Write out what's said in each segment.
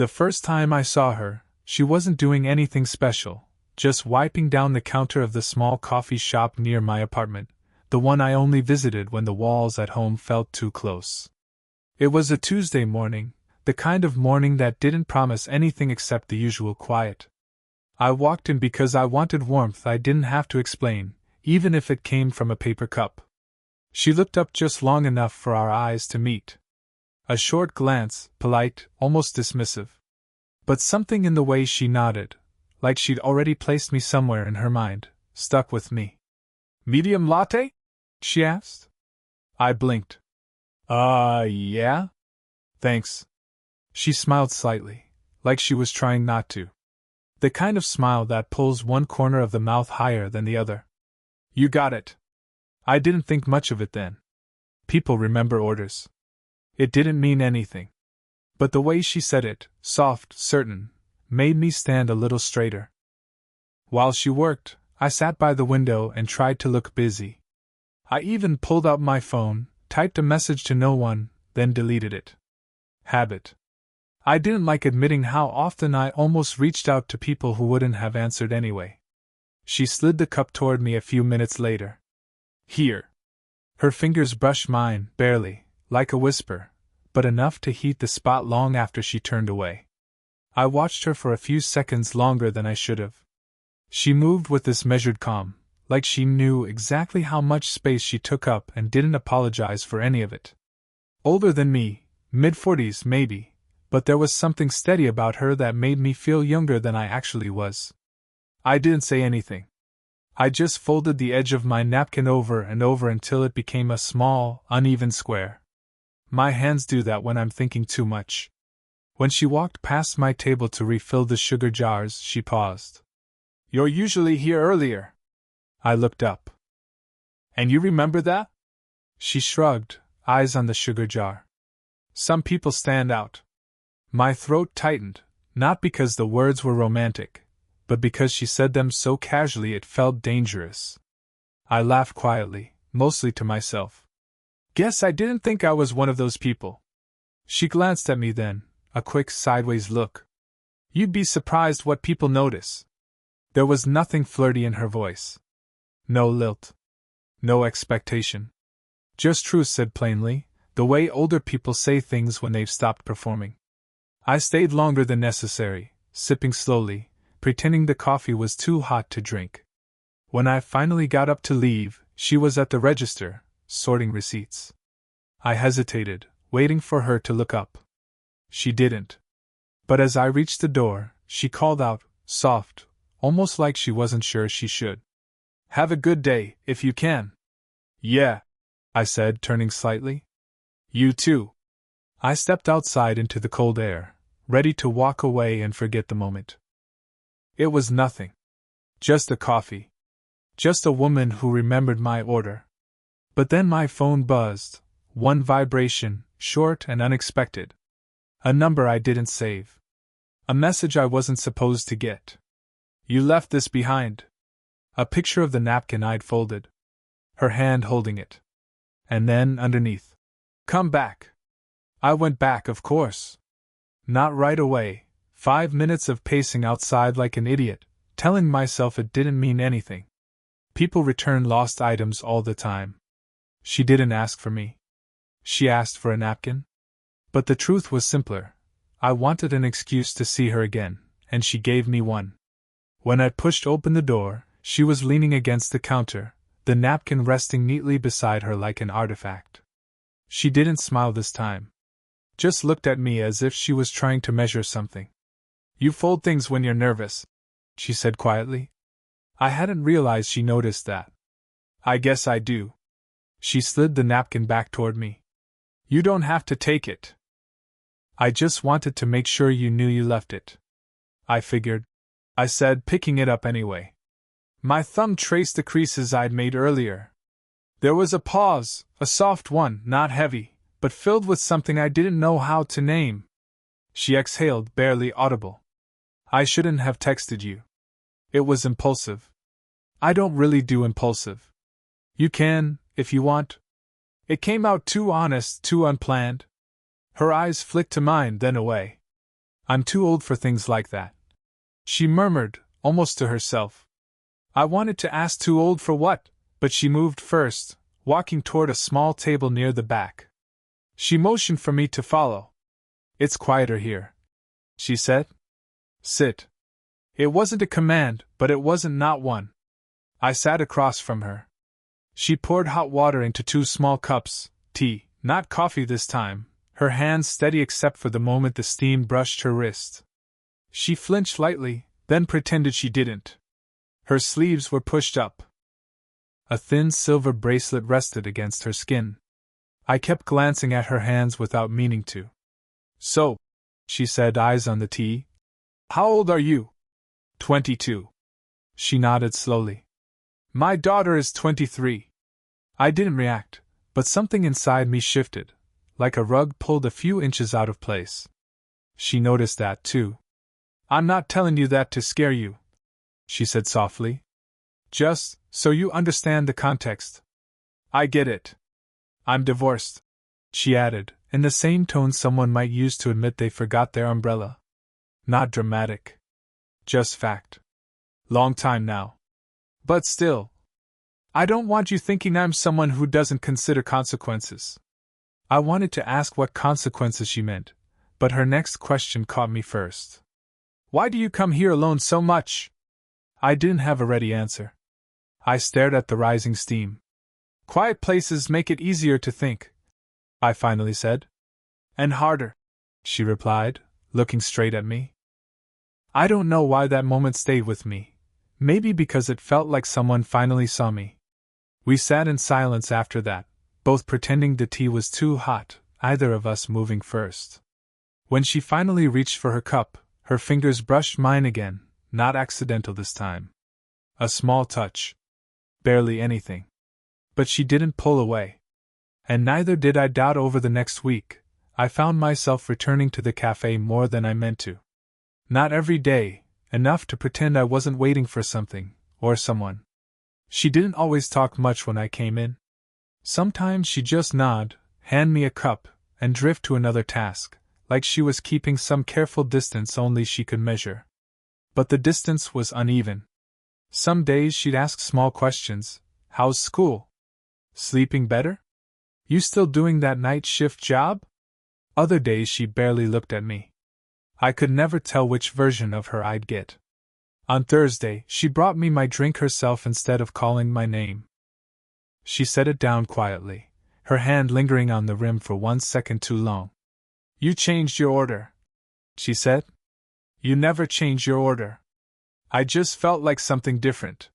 The first time I saw her, she wasn't doing anything special, just wiping down the counter of the small coffee shop near my apartment, the one I only visited when the walls at home felt too close. It was a Tuesday morning, the kind of morning that didn't promise anything except the usual quiet. I walked in because I wanted warmth I didn't have to explain, even if it came from a paper cup. She looked up just long enough for our eyes to meet. A short glance, polite, almost dismissive. But something in the way she nodded, like she'd already placed me somewhere in her mind, stuck with me. "Medium latte?" she asked. I blinked. Yeah? Thanks." She smiled slightly, like she was trying not to. The kind of smile that pulls one corner of the mouth higher than the other. "You got it." I didn't think much of it then. People remember orders. It didn't mean anything. But the way she said it, soft, certain, made me stand a little straighter. While she worked, I sat by the window and tried to look busy. I even pulled out my phone, typed a message to no one, then deleted it. Habit. I didn't like admitting how often I almost reached out to people who wouldn't have answered anyway. She slid the cup toward me a few minutes later. "Here." Her fingers brushed mine, barely, like a whisper, but enough to heat the spot long after she turned away. I watched her for a few seconds longer than I should have. She moved with this measured calm, like she knew exactly how much space she took up and didn't apologize for any of it. Older than me, mid-40s maybe, but there was something steady about her that made me feel younger than I actually was. I didn't say anything. I just folded the edge of my napkin over and over until it became a small, uneven square. My hands do that when I'm thinking too much. When she walked past my table to refill the sugar jars, she paused. "You're usually here earlier." I looked up. "And you remember that?" She shrugged, eyes on the sugar jar. "Some people stand out." My throat tightened, not because the words were romantic, but because she said them so casually it felt dangerous. I laughed quietly, mostly to myself. "Guess I didn't think I was one of those people." She glanced at me then, a quick sideways look. "You'd be surprised what people notice." There was nothing flirty in her voice. No lilt. No expectation. Just truth said plainly, the way older people say things when they've stopped performing. I stayed longer than necessary, sipping slowly, pretending the coffee was too hot to drink. When I finally got up to leave, she was at the register, sorting receipts. I hesitated, waiting for her to look up. She didn't. But as I reached the door, she called out, soft, almost like she wasn't sure she should. "Have a good day, if you can." "Yeah," I said, turning slightly. "You too." I stepped outside into the cold air, ready to walk away and forget the moment. It was nothing. Just the coffee. Just a woman who remembered my order. But then my phone buzzed, one vibration, short and unexpected. A number I didn't save. A message I wasn't supposed to get. "You left this behind." A picture of the napkin I'd folded. Her hand holding it. And then, underneath, "Come back." I went back, of course. Not right away, 5 minutes of pacing outside like an idiot, telling myself it didn't mean anything. People return lost items all the time. She didn't ask for me. She asked for a napkin. But the truth was simpler. I wanted an excuse to see her again, and she gave me one. When I pushed open the door, she was leaning against the counter, the napkin resting neatly beside her like an artifact. She didn't smile this time. Just looked at me as if she was trying to measure something. "You fold things when you're nervous," she said quietly. I hadn't realized she noticed that. "I guess I do." She slid the napkin back toward me. "You don't have to take it." "I just wanted to make sure you knew you left it." "I figured," I said, picking it up anyway. My thumb traced the creases I'd made earlier. There was a pause, a soft one, not heavy, but filled with something I didn't know how to name. She exhaled, barely audible. "I shouldn't have texted you. It was impulsive." "I don't really do impulsive." "You can, if you want." It came out too honest, too unplanned. Her eyes flicked to mine, then away. I'm too old for things like that, she murmured, almost to herself. I wanted to ask too old for what, but she moved first, walking toward a small table near the back. She motioned for me to follow. It's quieter here, she said. Sit. It wasn't a command, but it wasn't not one. I sat across from her. She poured hot water into 2 small cups, tea, not coffee this time, her hands steady except for the moment the steam brushed her wrist. She flinched lightly, then pretended she didn't. Her sleeves were pushed up. A thin silver bracelet rested against her skin. I kept glancing at her hands without meaning to. So, she said, eyes on the tea. How old are you? 22. She nodded slowly. My daughter is 23. I didn't react, but something inside me shifted, like a rug pulled a few inches out of place. She noticed that, too. I'm not telling you that to scare you, she said softly. Just so you understand the context. I get it. I'm divorced, she added, in the same tone someone might use to admit they forgot their umbrella. Not dramatic. Just fact. Long time now. But still, I don't want you thinking I'm someone who doesn't consider consequences. I wanted to ask what consequences she meant, but her next question caught me first. Why do you come here alone so much? I didn't have a ready answer. I stared at the rising steam. Quiet places make it easier to think, I finally said. And harder, she replied, looking straight at me. I don't know why that moment stayed with me. Maybe because it felt like someone finally saw me. We sat in silence after that, both pretending the tea was too hot, either of us moving first. When she finally reached for her cup, her fingers brushed mine again, not accidental this time. A small touch. Barely anything. But she didn't pull away. And neither did I doubt over the next week. I found myself returning to the cafe more than I meant to. Not every day, enough to pretend I wasn't waiting for something, or someone. She didn't always talk much when I came in. Sometimes she'd just nod, hand me a cup, and drift to another task, like she was keeping some careful distance only she could measure. But the distance was uneven. Some days she'd ask small questions. How's school? Sleeping better? You still doing that night shift job? Other days she barely looked at me. I could never tell which version of her I'd get. On Thursday, she brought me my drink herself instead of calling my name. She set it down quietly, her hand lingering on the rim for 1 second too long. You changed your order, she said. You never change your order. I just felt like something different.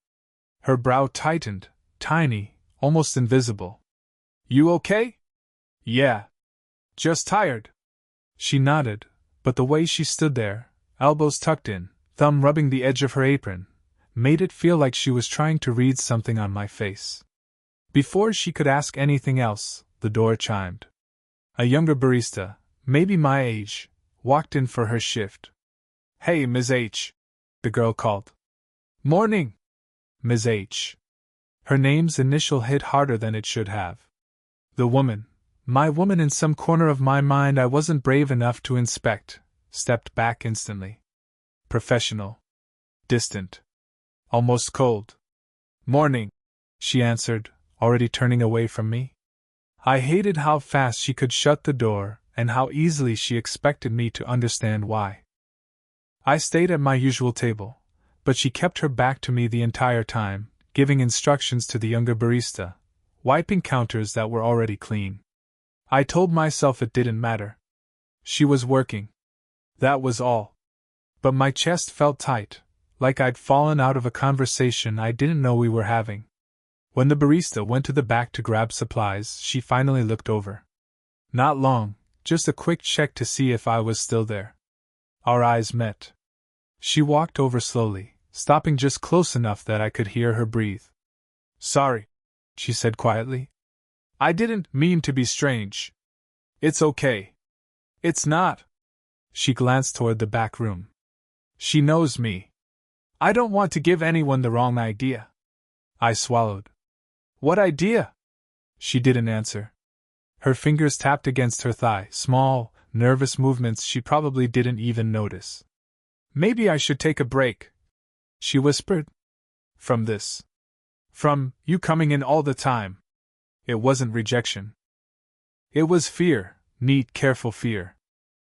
Her brow tightened, tiny, almost invisible. You okay? Yeah. Just tired. She nodded, but the way she stood there, elbows tucked in, thumb rubbing the edge of her apron, made it feel like she was trying to read something on my face. Before she could ask anything else, the door chimed. A younger barista, maybe my age, walked in for her shift. Hey, Ms. H, the girl called. Morning, Ms. H. Her name's initial hit harder than it should have. The woman, my woman in some corner of my mind I wasn't brave enough to inspect, stepped back instantly. Professional. Distant. Almost cold. Morning, she answered, already turning away from me. I hated how fast she could shut the door, and how easily she expected me to understand why. I stayed at my usual table, but she kept her back to me the entire time, giving instructions to the younger barista, wiping counters that were already clean. I told myself it didn't matter. She was working. That was all. But my chest felt tight, like I'd fallen out of a conversation I didn't know we were having. When the barista went to the back to grab supplies, she finally looked over. Not long, just a quick check to see if I was still there. Our eyes met. She walked over slowly, stopping just close enough that I could hear her breathe. Sorry, she said quietly. I didn't mean to be strange. It's okay. It's not. She glanced toward the back room. She knows me. I don't want to give anyone the wrong idea. I swallowed. What idea? She didn't answer. Her fingers tapped against her thigh, small, nervous movements she probably didn't even notice. Maybe I should take a break, she whispered. From this. From you coming in all the time. It wasn't rejection. It was fear, neat, careful fear.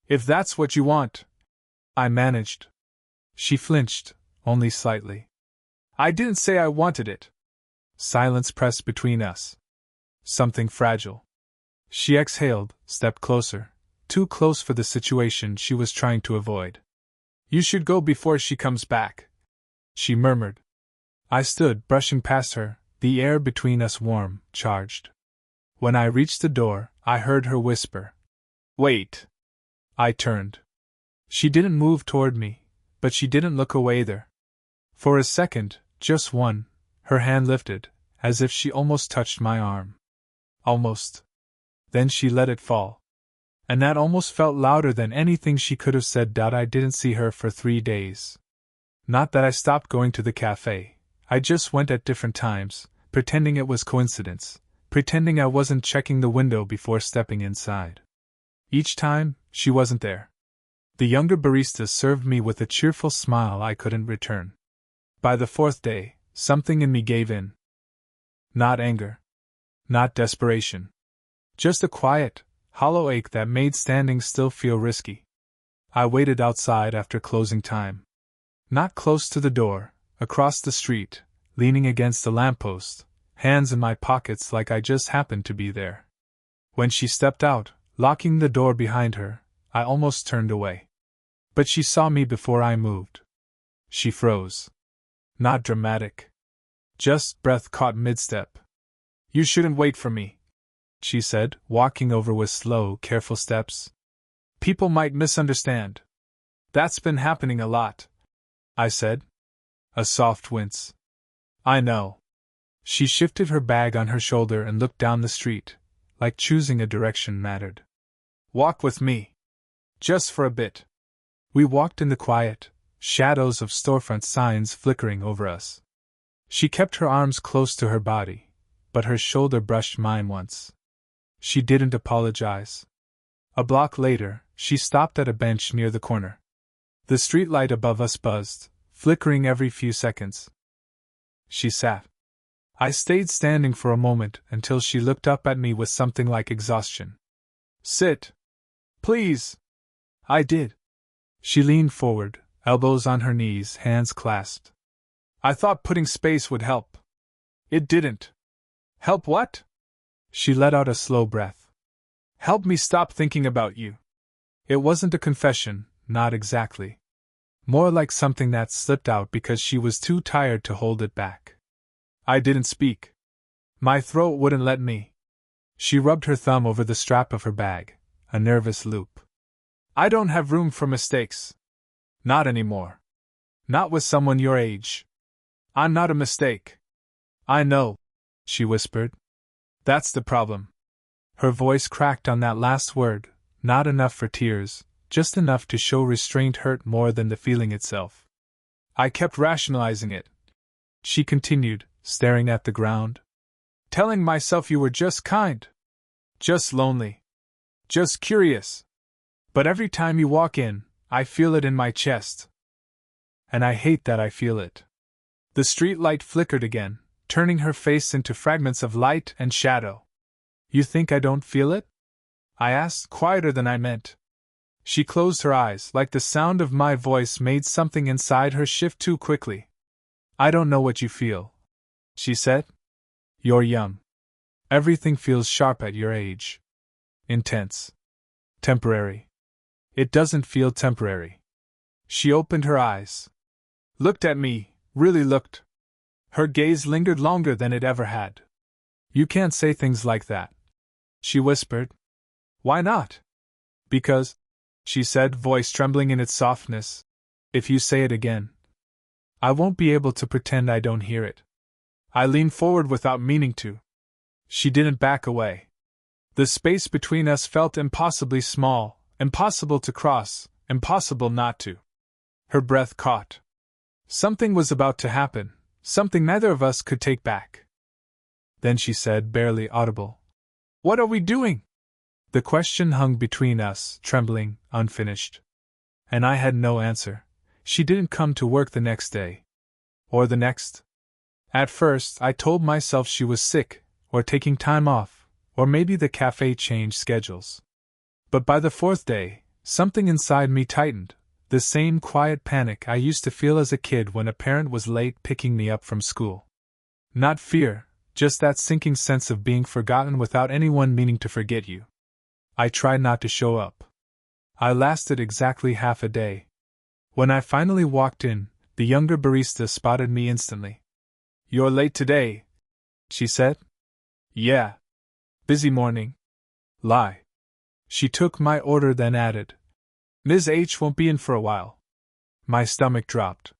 If that's what you want, I managed. She flinched, only slightly. I didn't say I wanted it. Silence pressed between us. Something fragile. She exhaled, stepped closer, too close for the situation she was trying to avoid. You should go before she comes back, she murmured. I stood, brushing past her, the air between us warm, charged. When I reached the door, I heard her whisper, "Wait." I turned. She didn't move toward me, but she didn't look away either. For a second, just one, her hand lifted, as if she almost touched my arm. Almost. Then she let it fall. And that almost felt louder than anything she could have said. I didn't see her for 3 days. Not that I stopped going to the cafe. I just went at different times, pretending it was coincidence, pretending I wasn't checking the window before stepping inside. Each time, she wasn't there. The younger barista served me with a cheerful smile I couldn't return. By the 4th day, something in me gave in. Not anger. Not desperation. Just a quiet, hollow ache that made standing still feel risky. I waited outside after closing time. Not close to the door, across the street, leaning against a lamppost, hands in my pockets like I just happened to be there. When she stepped out, locking the door behind her, I almost turned away. But she saw me before I moved. She froze. Not dramatic. Just breath caught mid-step. You shouldn't wait for me, she said, walking over with slow, careful steps. People might misunderstand. That's been happening a lot, I said. A soft wince. I know. She shifted her bag on her shoulder and looked down the street, like choosing a direction mattered. Walk with me. Just for a bit. We walked in the quiet, shadows of storefront signs flickering over us. She kept her arms close to her body, but her shoulder brushed mine once. She didn't apologize. A block later, she stopped at a bench near the corner. The streetlight above us buzzed, flickering every few seconds. She sat. I stayed standing for a moment until she looked up at me with something like exhaustion. Sit. Please. I did. She leaned forward, elbows on her knees, hands clasped. I thought putting space would help. It didn't. Help what? She let out a slow breath. Help me stop thinking about you. It wasn't a confession, not exactly. More like something that slipped out because she was too tired to hold it back. I didn't speak. My throat wouldn't let me. She rubbed her thumb over the strap of her bag, a nervous loop. I don't have room for mistakes. Not anymore. Not with someone your age. I'm not a mistake. I know, she whispered. That's the problem. Her voice cracked on that last word, not enough for tears, just enough to show restraint hurt more than the feeling itself. I kept rationalizing it. She continued, staring at the ground. Telling myself you were just kind. Just lonely. Just curious. But every time you walk in, I feel it in my chest. And I hate that I feel it. The street light flickered again, turning her face into fragments of light and shadow. You think I don't feel it? I asked, quieter than I meant. She closed her eyes, like the sound of my voice made something inside her shift too quickly. I don't know what you feel, she said. You're young. Everything feels sharp at your age. Intense. Temporary. It doesn't feel temporary. She opened her eyes. Looked at me, really looked. Her gaze lingered longer than it ever had. You can't say things like that, she whispered. Why not? Because, she said, voice trembling in its softness, if you say it again, I won't be able to pretend I don't hear it. I leaned forward without meaning to. She didn't back away. The space between us felt impossibly small, impossible to cross, impossible not to. Her breath caught. Something was about to happen, something neither of us could take back. Then she said, barely audible, What are we doing? The question hung between us, trembling, unfinished. And I had no answer. She didn't come to work the next day. Or the next. At first, I told myself she was sick, or taking time off, or maybe the cafe changed schedules. But by the fourth day, something inside me tightened, the same quiet panic I used to feel as a kid when a parent was late picking me up from school. Not fear, just that sinking sense of being forgotten without anyone meaning to forget you. I tried not to show up. I lasted exactly half a day. When I finally walked in, the younger barista spotted me instantly. "You're late today," she said. "Yeah. Busy morning." Lie. She took my order, then added, "Ms. H won't be in for a while." My stomach dropped.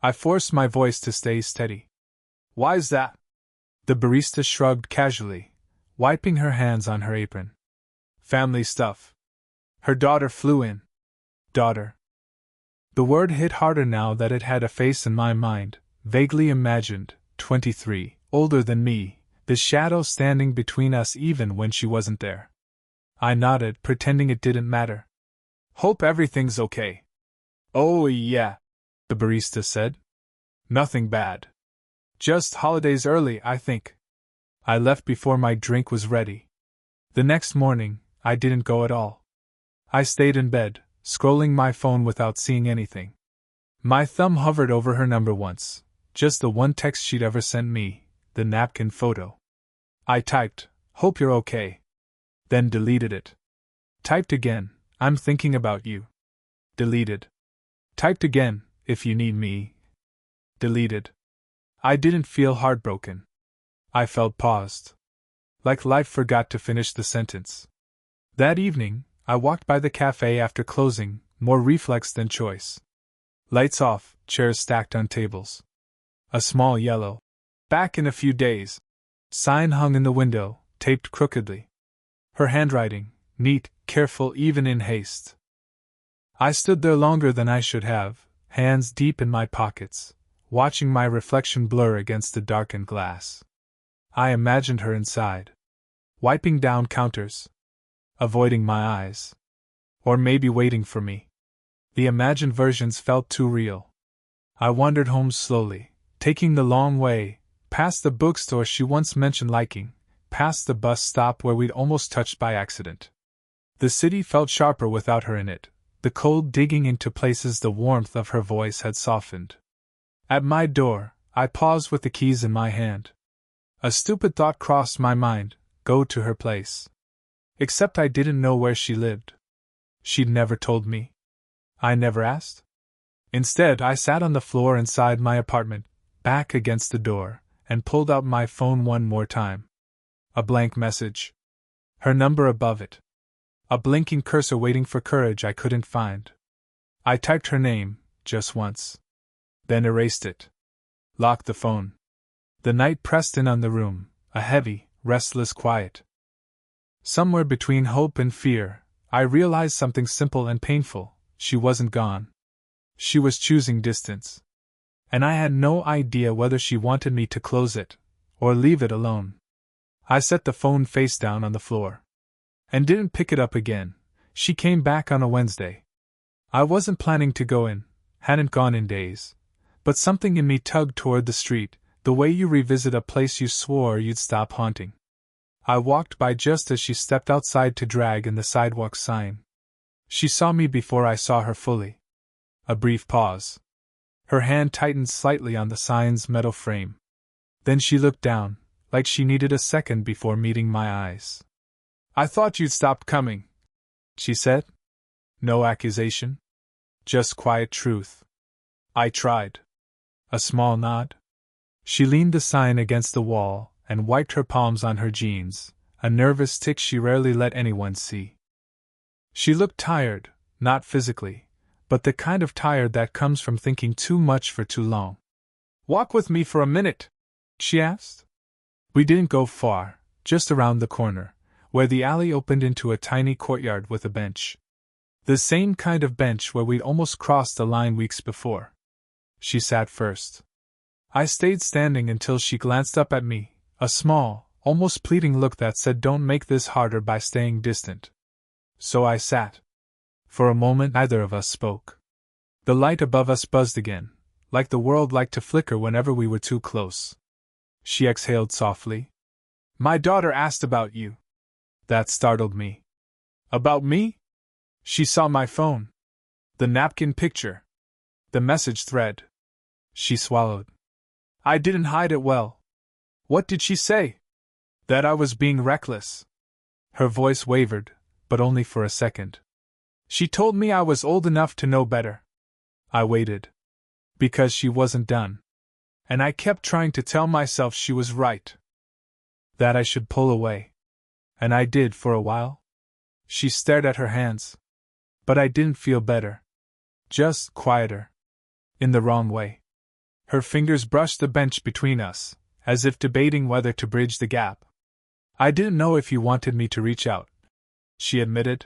I forced my voice to stay steady. "Why's that?" The barista shrugged casually, wiping her hands on her apron. "Family stuff. Her daughter flew in." Daughter. The word hit harder now that it had a face in my mind, vaguely imagined, 23, older than me, the shadow standing between us even when she wasn't there. I nodded, pretending it didn't matter. "Hope everything's okay." "Oh, yeah," the barista said. "Nothing bad. Just holidays early, I think." I left before my drink was ready. The next morning, I didn't go at all. I stayed in bed, scrolling my phone without seeing anything. My thumb hovered over her number once, just the one text she'd ever sent me, the napkin photo. I typed, "Hope you're okay." Then deleted it. Typed again, "I'm thinking about you." Deleted. Typed again, "If you need me." Deleted. I didn't feel heartbroken. I felt paused. Like life forgot to finish the sentence. That evening, I walked by the cafe after closing, more reflex than choice. Lights off, chairs stacked on tables. A small yellow "Back in a few days" sign hung in the window, taped crookedly. Her handwriting, neat, careful even in haste. I stood there longer than I should have, hands deep in my pockets, watching my reflection blur against the darkened glass. I imagined her inside, wiping down counters, avoiding my eyes. Or maybe waiting for me. The imagined versions felt too real. I wandered home slowly, taking the long way, past the bookstore she once mentioned liking, past the bus stop where we'd almost touched by accident. The city felt sharper without her in it, the cold digging into places the warmth of her voice had softened. At my door, I paused with the keys in my hand. A stupid thought crossed my mind, go to her place. Except I didn't know where she lived. She'd never told me. I never asked. Instead, I sat on the floor inside my apartment, back against the door, and pulled out my phone one more time. A blank message. Her number above it. A blinking cursor waiting for courage I couldn't find. I typed her name, just once. Then erased it. Locked the phone. The night pressed in on the room, a heavy, restless quiet. Somewhere between hope and fear, I realized something simple and painful. She wasn't gone. She was choosing distance. And I had no idea whether she wanted me to close it, or leave it alone. I set the phone face down on the floor. And didn't pick it up again. She came back on a Wednesday. I wasn't planning to go in, hadn't gone in days. But something in me tugged toward the street, the way you revisit a place you swore you'd stop haunting. I walked by just as she stepped outside to drag in the sidewalk sign. She saw me before I saw her fully. A brief pause. Her hand tightened slightly on the sign's metal frame. Then she looked down, like she needed a second before meeting my eyes. "I thought you'd stopped coming," she said. No accusation. Just quiet truth. "I tried." A small nod. She leaned the sign against the wall and wiped her palms on her jeans, a nervous tic she rarely let anyone see. She looked tired, not physically, but the kind of tired that comes from thinking too much for too long. "Walk with me for a minute?" she asked. We didn't go far, just around the corner, where the alley opened into a tiny courtyard with a bench. The same kind of bench where we'd almost crossed the line weeks before. She sat first. I stayed standing until she glanced up at me, a small, almost pleading look that said don't make this harder by staying distant. So I sat. For a moment neither of us spoke. The light above us buzzed again, like the world liked to flicker whenever we were too close. She exhaled softly. My daughter asked about you. That startled me. About me? She saw my phone. The napkin picture. The message thread. She swallowed. I didn't hide it well. What did she say? That I was being reckless. Her voice wavered, but only for a second. She told me I was old enough to know better. I waited. Because she wasn't done. And I kept trying to tell myself she was right. That I should pull away. And I did for a while. She stared at her hands. But I didn't feel better. Just quieter. In the wrong way. Her fingers brushed the bench between us, as if debating whether to bridge the gap. I didn't know if you wanted me to reach out, she admitted.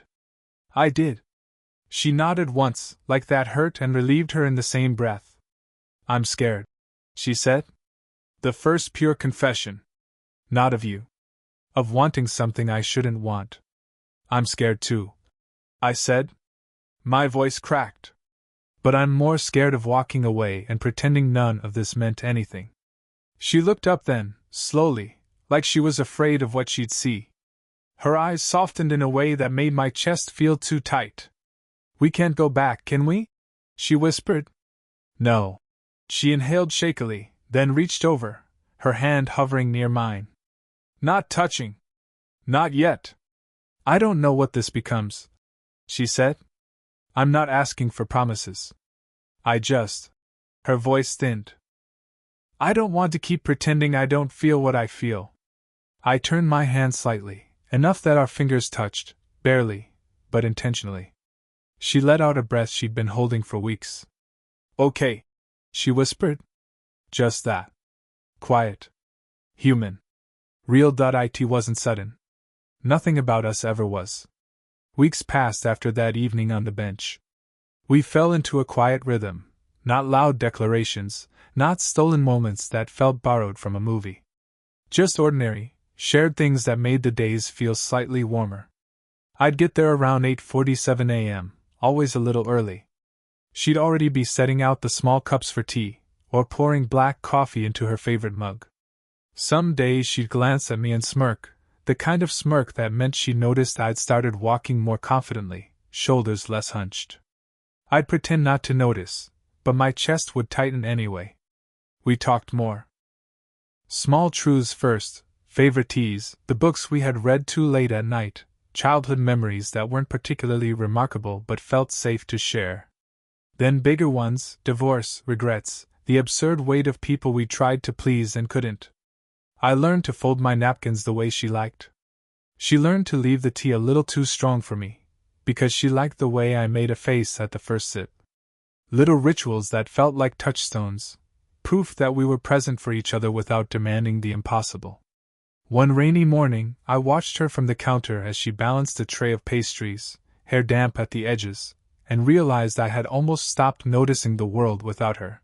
I did. She nodded once, like that hurt and relieved her in the same breath. I'm scared, she said. The first pure confession. Not of you. Of wanting something I shouldn't want. I'm scared too, I said. My voice cracked. But I'm more scared of walking away and pretending none of this meant anything. She looked up then, slowly, like she was afraid of what she'd see. Her eyes softened in a way that made my chest feel too tight. We can't go back, can we? She whispered. No. She inhaled shakily, then reached over, her hand hovering near mine. Not touching. Not yet. I don't know what this becomes, she said. I'm not asking for promises. Her voice thinned. I don't want to keep pretending I don't feel what I feel. I turned my hand slightly, enough that our fingers touched, barely, but intentionally. She let out a breath she'd been holding for weeks. Okay, she whispered. Just that. Quiet. Human. Real. It wasn't sudden. Nothing about us ever was. Weeks passed after that evening on the bench. We fell into a quiet rhythm, not loud declarations, not stolen moments that felt borrowed from a movie. Just ordinary, shared things that made the days feel slightly warmer. I'd get there around 8:47 a.m., always a little early. She'd already be setting out the small cups for tea, or pouring black coffee into her favorite mug. Some days she'd glance at me and smirk, the kind of smirk that meant she noticed I'd started walking more confidently, shoulders less hunched. I'd pretend not to notice, but my chest would tighten anyway. We talked more. Small truths first, favorite teas, the books we had read too late at night, childhood memories that weren't particularly remarkable but felt safe to share. Then bigger ones, divorce, regrets, the absurd weight of people we tried to please and couldn't. I learned to fold my napkins the way she liked. She learned to leave the tea a little too strong for me, because she liked the way I made a face at the first sip. Little rituals that felt like touchstones, proof that we were present for each other without demanding the impossible. One rainy morning, I watched her from the counter as she balanced a tray of pastries, hair damp at the edges, and realized I had almost stopped noticing the world without her.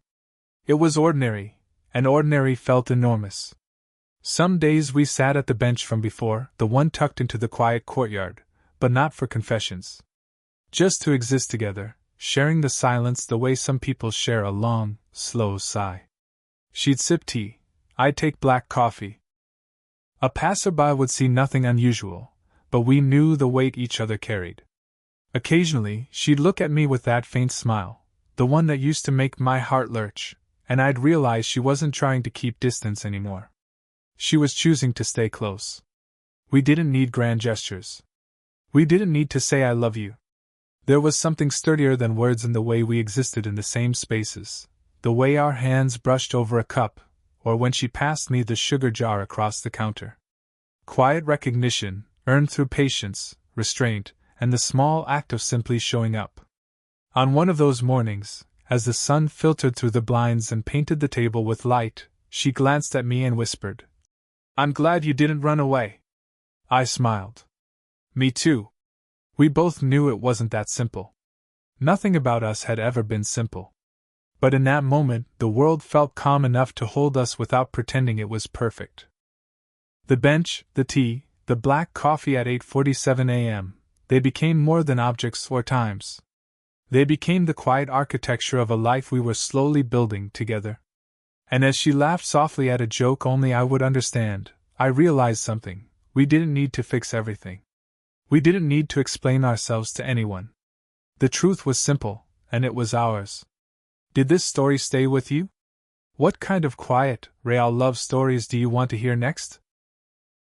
It was ordinary, and ordinary felt enormous. Some days we sat at the bench from before, the one tucked into the quiet courtyard, but not for confessions. Just to exist together, sharing the silence the way some people share a long, slow sigh. She'd sip tea, I'd take black coffee. A passerby would see nothing unusual, but we knew the weight each other carried. Occasionally, she'd look at me with that faint smile, the one that used to make my heart lurch, and I'd realize she wasn't trying to keep distance anymore. She was choosing to stay close. We didn't need grand gestures. We didn't need to say I love you. There was something sturdier than words in the way we existed in the same spaces, the way our hands brushed over a cup, or when she passed me the sugar jar across the counter. Quiet recognition, earned through patience, restraint, and the small act of simply showing up. On one of those mornings, as the sun filtered through the blinds and painted the table with light, she glanced at me and whispered, "I'm glad you didn't run away." I smiled. Me too. We both knew it wasn't that simple. Nothing about us had ever been simple. But in that moment, the world felt calm enough to hold us without pretending it was perfect. The bench, the tea, the black coffee at 8:47 a.m., they became more than objects or times. They became the quiet architecture of a life we were slowly building together. And as she laughed softly at a joke only I would understand, I realized something: we didn't need to fix everything. We didn't need to explain ourselves to anyone. The truth was simple, and it was ours. Did this story stay with you? What kind of quiet, real love stories do you want to hear next?